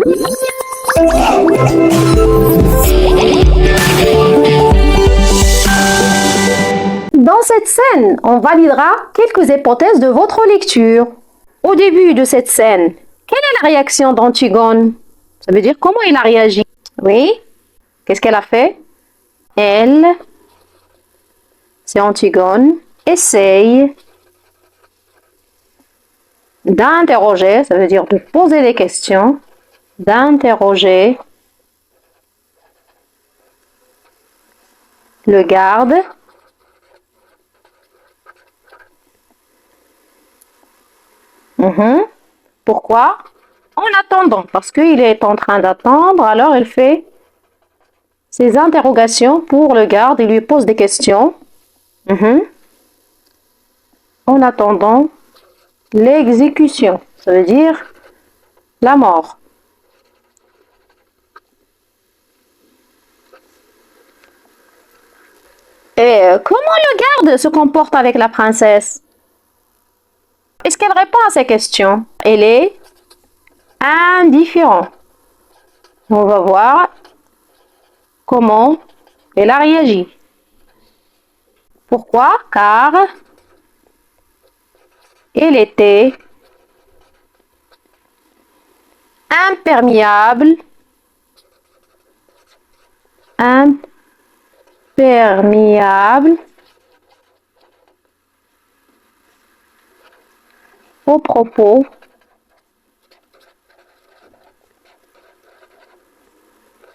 Dans cette scène, on validera quelques hypothèses de votre lecture. Au début de cette scène, quelle est la réaction d'Antigone? Ça veut dire comment il a réagi. Oui? Qu'est-ce qu'elle a fait? Elle, c'est Antigone, essaye d'interroger, ça veut dire de poser des questions, d'interroger le garde. Pourquoi? En attendant, parce qu'il est en train d'attendre, alors il fait ses interrogations pour le garde, il lui pose des questions. En attendant l'exécution, ça veut dire la mort. Et comment le garde se comporte avec la princesse? Est-ce qu'elle répond à ces questions? Elle est indifférente. On va voir comment elle a réagi. Pourquoi? Car elle était imperméable, au propos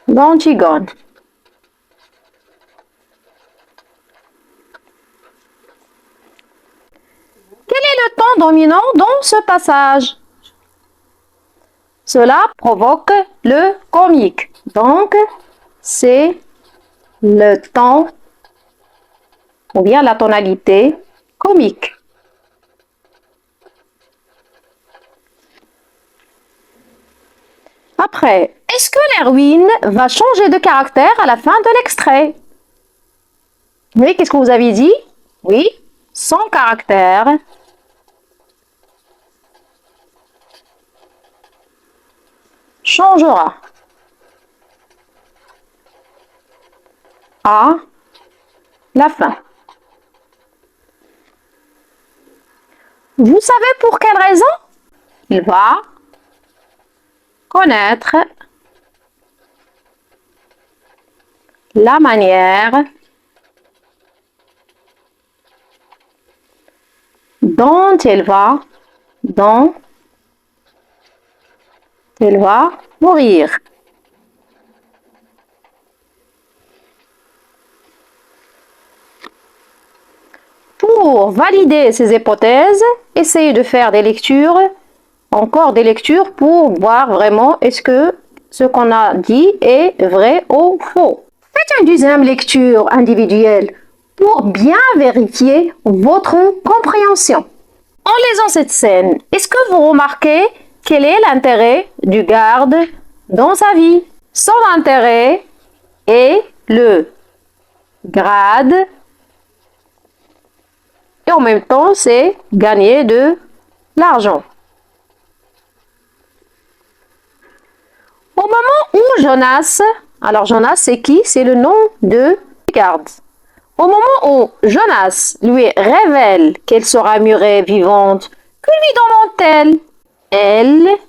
d'Antigone. Quel est le ton dominant dans ce passage? Cela provoque le comique. Donc, c'est le ton ou bien la tonalité comique. Après, est-ce que l'héroïne va changer de caractère à la fin de l'extrait? Oui, qu'est-ce que vous avez dit? Oui, son caractère changera à la fin. Vous savez pour quelle raison? Il va connaître la manière dont elle va mourir. Pour valider ces hypothèses, essayez de faire des lectures, encore des lectures pour voir vraiment est-ce que ce qu'on a dit est vrai ou faux. Faites une deuxième lecture individuelle pour bien vérifier votre compréhension. En lisant cette scène, est-ce que vous remarquez quel est l'intérêt du garde dans sa vie? Son intérêt est le grade et en même temps, c'est gagner de l'argent. Au moment où Jonas, alors Jonas c'est qui? C'est le nom de garde. Au moment où Jonas lui révèle qu'elle sera murée vivante, que lui demande-t-elle? Elle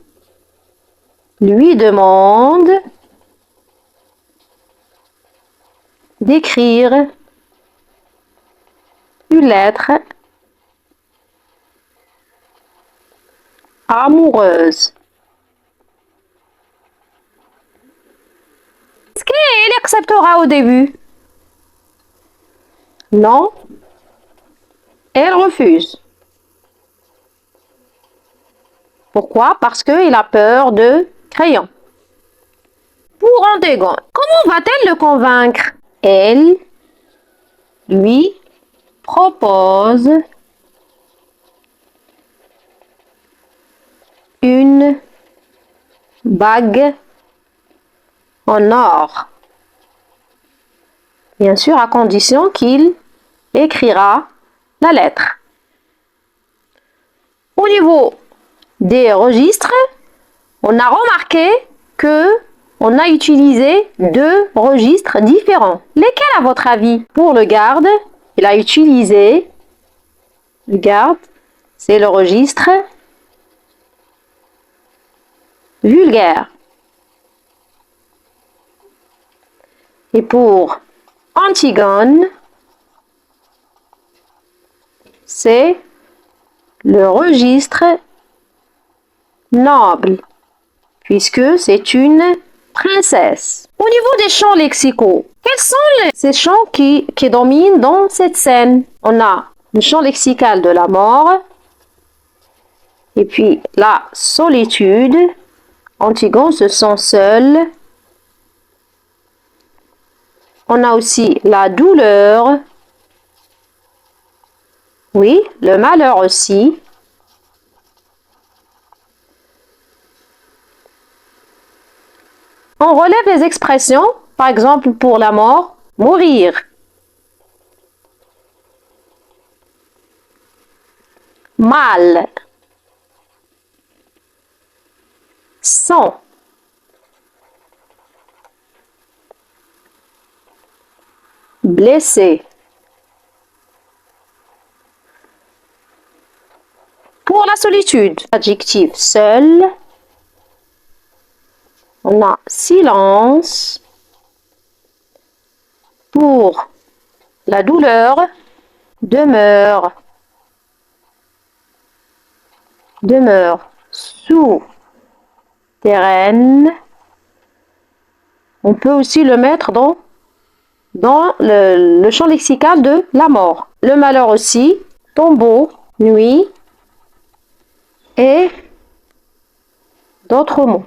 lui demande d'écrire une lettre amoureuse. Est-ce qu'elle acceptera au début? Non, elle refuse. Pourquoi? Parce qu'il a peur de crayon. Pour Antigone, comment va-t-elle le convaincre? Elle lui propose une bague en or. Bien sûr, à condition qu'il écrira la lettre. Au niveau des registres, on a remarqué que on a utilisé deux registres différents. Lesquels à votre avis? Pour le garde, il a utilisé, le garde, c'est le registre vulgaire. Et pour Antigone, c'est le registre noble, puisque c'est une princesse. Au niveau des champs lexicaux, quels sont ces champs qui dominent dans cette scène? On a le champ lexical de la mort, et puis la solitude. Antigone se sent seul. On a aussi la douleur. Oui, le malheur aussi. On relève les expressions, par exemple pour la mort, mourir. Mal. Sang. Blessé. Pour la solitude, adjectif seul. On a silence. Pour la douleur, demeure. Demeure souterraine. On peut aussi le mettre dans le champ lexical de la mort. Le malheur aussi, tombeau, nuit et d'autres mots.